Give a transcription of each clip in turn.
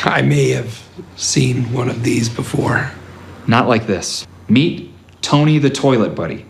I may have seen one of these before. Not like this. Meet Tony the Toilet Buddy.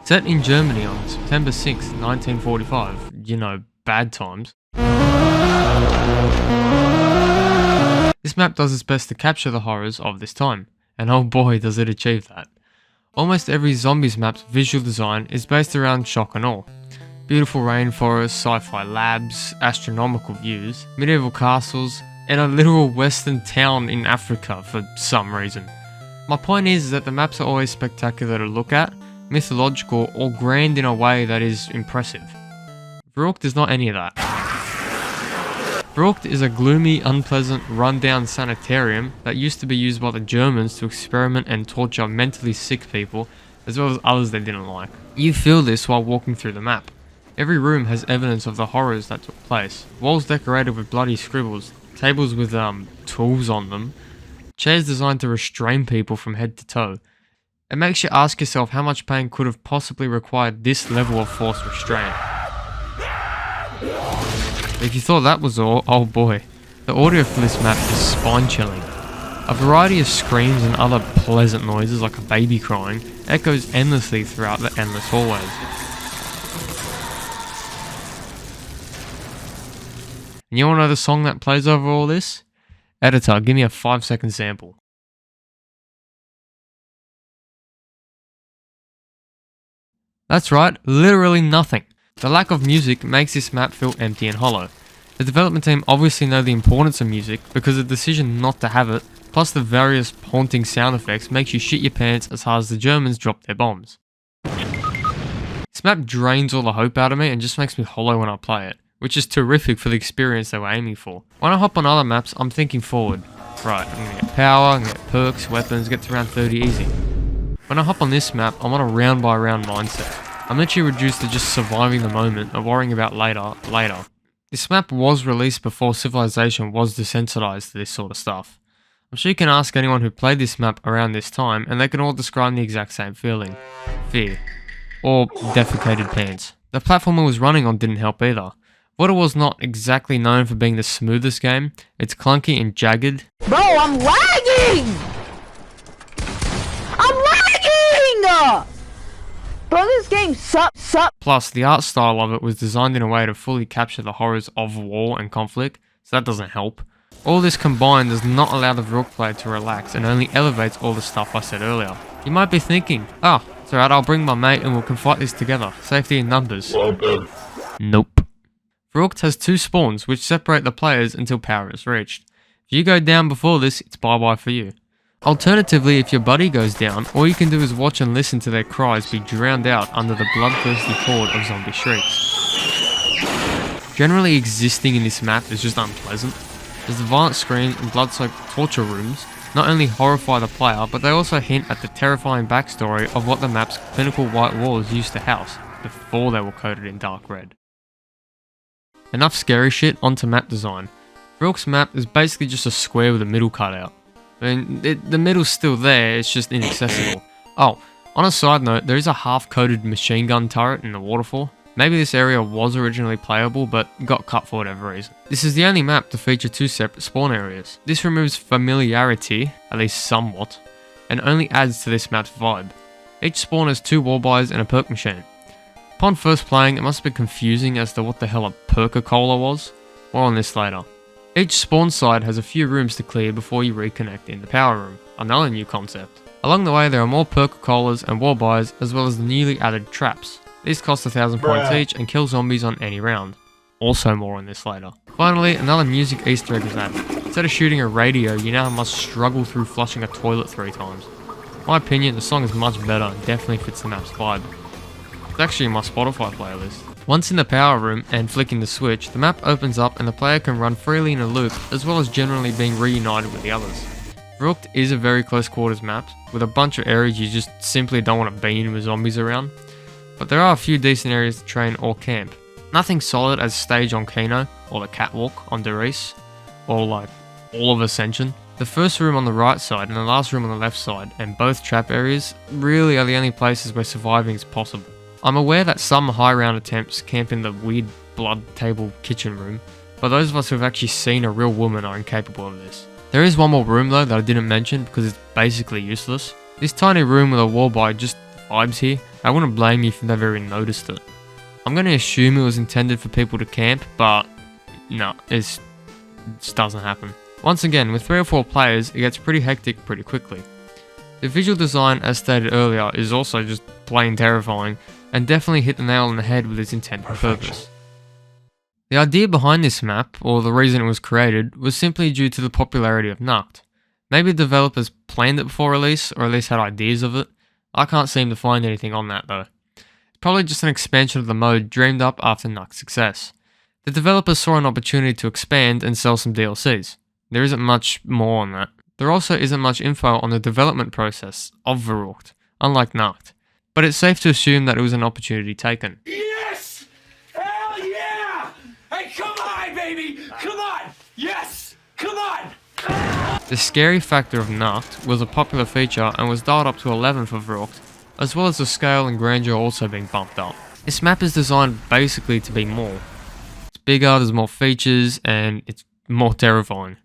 Set in Germany on September 6, 1945, you know, bad times. This map does its best to capture the horrors of this time, and oh boy does it achieve that. Almost every Zombies map's visual design is based around shock and awe. Beautiful rainforests, sci-fi labs, astronomical views, medieval castles, and a literal western town in Africa for some reason. My point is that the maps are always spectacular to look at, mythological, or grand in a way that is impressive. Verrückt is not any of that. Verrückt is a gloomy, unpleasant, run-down sanitarium that used to be used by the Germans to experiment and torture mentally sick people, as well as others they didn't like. You feel this while walking through the map. Every room has evidence of the horrors that took place. Walls decorated with bloody scribbles, tables with tools on them, chairs designed to restrain people from head to toe. It makes you ask yourself how much pain could have possibly required this level of forced restraint. If you thought that was all, oh boy, the audio for this map is spine-chilling. A variety of screams and other pleasant noises like a baby crying echoes endlessly throughout the endless hallways. And you wanna know the song that plays over all this? Editor, give me a 5-second sample. That's right, literally nothing. The lack of music makes this map feel empty and hollow. The development team obviously know the importance of music because the decision not to have it, plus the various haunting sound effects, makes you shit your pants as hard as the Germans drop their bombs. This map drains all the hope out of me and just makes me hollow when I play it, which is terrific for the experience they were aiming for. When I hop on other maps, I'm thinking forward. Right, I'm gonna get power, I'm gonna get perks, weapons, get to round 30 easy. When I hop on this map, I'm on a round by round mindset. I'm literally reduced to just surviving the moment and worrying about later. This map was released before Civilization was desensitized to this sort of stuff. I'm sure you can ask anyone who played this map around this time and they can all describe the exact same feeling. Fear. Or defecated pants. The platform it was running on didn't help either. What it was not exactly known for being the smoothest game, it's clunky and jagged. Bro, I'm lagging! Bro, this game sucks. Plus, the art style of it was designed in a way to fully capture the horrors of war and conflict, so that doesn't help. All this combined does not allow the Verrückt player to relax and only elevates all the stuff I said earlier. You might be thinking, oh, it's alright, I'll bring my mate and we can fight this together. Safety in numbers. Nope. Verrückt has 2 spawns which separate the players until power is reached. If you go down before this, it's bye-bye for you. Alternatively, if your buddy goes down, all you can do is watch and listen to their cries be drowned out under the bloodthirsty horde of zombie shrieks. Generally existing in this map is just unpleasant, as the violent screams and blood-soaked torture rooms not only horrify the player, but they also hint at the terrifying backstory of what the map's clinical white walls used to house, before they were coated in dark red. Enough scary shit, onto map design. Verrückt's map is basically just a square with a middle cutout. I mean, the middle's still there, it's just inaccessible. Oh, on a side note, there is a half-coated machine gun turret in the waterfall. Maybe this area was originally playable, but got cut for whatever reason. This is the only map to feature 2 separate spawn areas. This removes familiarity, at least somewhat, and only adds to this map's vibe. Each spawn has 2 wall buys and a perk machine. Upon first playing, it must have been confusing as to what the hell a Perca-Cola was. More on this later. Each spawn site has a few rooms to clear before you reconnect in the power room, another new concept. Along the way there are more perk collars and wall buys, as well as the newly added traps. These cost 1,000 points each and kill zombies on any round. Also more on this later. Finally, another music easter egg was added. Instead of shooting a radio, you now must struggle through flushing a toilet 3 times. In my opinion, the song is much better and definitely fits the map's vibe. It's actually in my Spotify playlist. Once in the power room and flicking the switch, the map opens up and the player can run freely in a loop, as well as generally being reunited with the others. Verrückt is a very close quarters map, with a bunch of areas you just simply don't want to be in with zombies around. But there are a few decent areas to train or camp. Nothing solid as stage on Kino, or the catwalk on Derice, or like all of Ascension. The first room on the right side and the last room on the left side, and both trap areas, really are the only places where surviving is possible. I'm aware that some high round attempts camp in the weird blood table kitchen room, but those of us who have actually seen a real woman are incapable of this. There is one more room though that I didn't mention because it's basically useless. This tiny room with a wall by just vibes here. I wouldn't blame you if you've never even noticed it. I'm going to assume it was intended for people to camp, but no, it just doesn't happen. Once again, with 3 or 4 players, it gets pretty hectic pretty quickly. The visual design, as stated earlier, is also just plain terrifying, and definitely hit the nail on the head with its intent and purpose. The idea behind this map, or the reason it was created, was simply due to the popularity of Narrated. Maybe the developers planned it before release, or at least had ideas of it. I can't seem to find anything on that though. It's probably just an expansion of the mode dreamed up after Narcted's success. The developers saw an opportunity to expand and sell some DLCs. There isn't much more on that. There also isn't much info on the development process of Verrückt, unlike Narrated. But it's safe to assume that it was an opportunity taken. Yes! Hell yeah! Hey, come on, baby! Come on! Yes! Come on! The scary factor of Narrated was a popular feature and was dialed up to 11 for Verrückt, as well as the scale and grandeur also being bumped up. This map is designed basically to be more. It's bigger, there's more features, and it's more terrifying.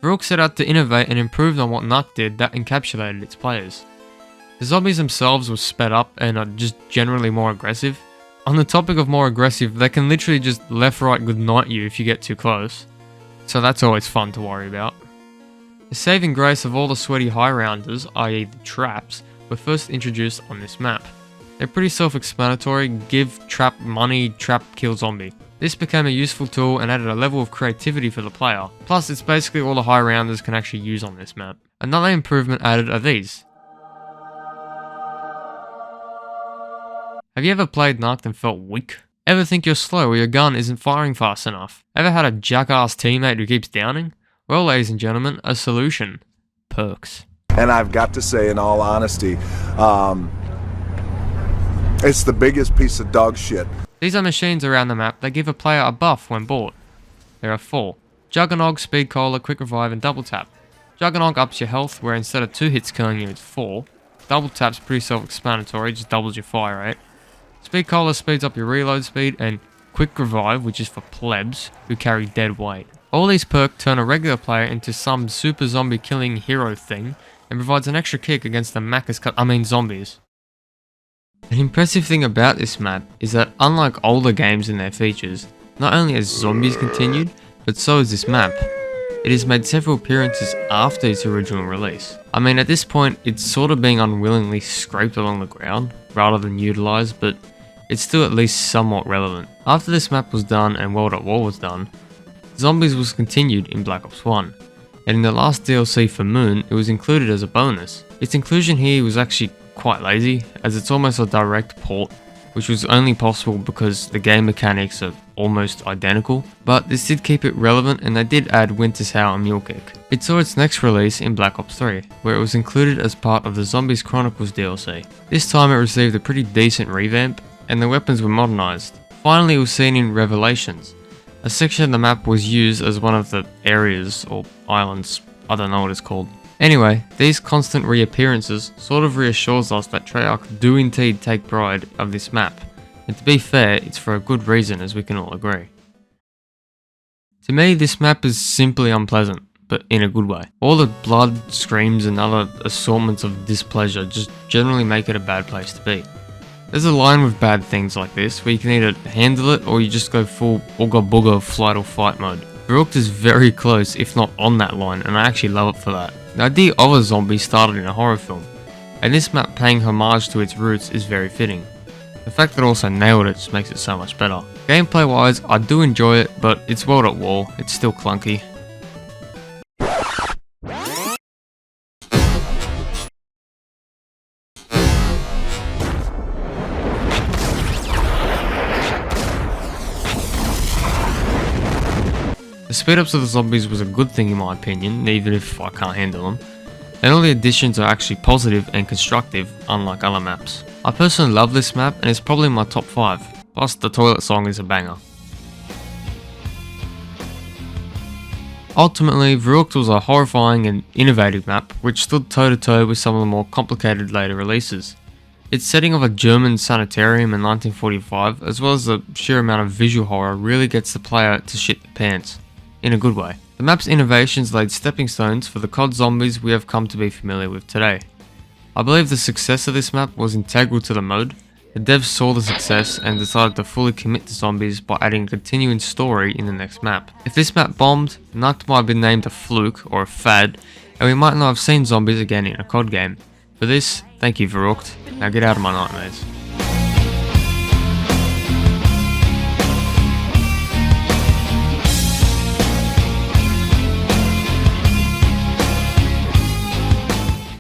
Verrückt set out to innovate and improve on what Narc did that encapsulated its players. The zombies themselves were sped up and are just generally more aggressive. On the topic of more aggressive, they can literally just left-right goodnight you if you get too close. So that's always fun to worry about. The saving grace of all the sweaty high rounders, i.e. the traps, were first introduced on this map. They're pretty self-explanatory: give trap money, trap kill zombie. This became a useful tool and added a level of creativity for the player. Plus, it's basically all the high rounders can actually use on this map. Another improvement added are these. Have you ever played Narc and felt weak? Ever think you're slow or your gun isn't firing fast enough? Ever had a jackass teammate who keeps downing? Well, ladies and gentlemen, a solution. Perks. And I've got to say, in all honesty, it's the biggest piece of dog shit. These are machines around the map that give a player a buff when bought. There are 4. Juggernog, Speed Cola, Quick Revive, and Double Tap. Juggernog ups your health, where instead of 2 hits killing you, it's 4. Double Tap's pretty self-explanatory, just doubles your fire rate. Speed Cola speeds up your reload speed, and Quick Revive, which is for plebs who carry dead weight. All these perks turn a regular player into some super zombie killing hero thing, and provides an extra kick against the zombies. An impressive thing about this map is that unlike older games in their features, not only has zombies continued, but so has this map. It has made several appearances after its original release. I mean, at this point, it's sort of being unwillingly scraped along the ground, rather than utilised, but it's still at least somewhat relevant. After this map was done and World at War was done, Zombies was continued in Black Ops 1, and in the last DLC for Moon, it was included as a bonus. Its inclusion here was actually quite lazy, as it's almost a direct port, which was only possible because the game mechanics are almost identical, but this did keep it relevant and they did add Winter's Howl and Mule Kick. It saw its next release in Black Ops 3, where it was included as part of the Zombies Chronicles DLC. This time it received a pretty decent revamp, and the weapons were modernised. Finally it was seen in Revelations. A section of the map was used as one of the areas, or islands, I don't know what it's called. Anyway, these constant reappearances sort of reassures us that Treyarch do indeed take pride of this map, and to be fair, it's for a good reason, as we can all agree. To me, this map is simply unpleasant, but in a good way. All the blood, screams and other assortments of displeasure just generally make it a bad place to be. There's a line with bad things like this where you can either handle it or you just go full ooga booga flight or fight mode. Verrückt is very close, if not on that line, and I actually love it for that. The idea of a zombie started in a horror film, and this map paying homage to its roots is very fitting. The fact that it also nailed it just makes it so much better. Gameplay wise, I do enjoy it, but it's world at war, it's still clunky. The speed ups of the zombies was a good thing in my opinion, even if I can't handle them. And all the additions are actually positive and constructive, unlike other maps. I personally love this map and it's probably my top 5, plus the toilet song is a banger. Ultimately, Verrückt was a horrifying and innovative map which stood toe to toe with some of the more complicated later releases. Its setting of a German sanitarium in 1945, as well as the sheer amount of visual horror, really gets the player to shit their pants, in a good way. The map's innovations laid stepping stones for the COD zombies we have come to be familiar with today. I believe the success of this map was integral to the mode. The devs saw the success and decided to fully commit to zombies by adding a continuing story in the next map. If this map bombed, Nukt might have been named a fluke or a fad, and we might not have seen zombies again in a COD game. For this, thank you Verrückt. Now get out of my nightmares.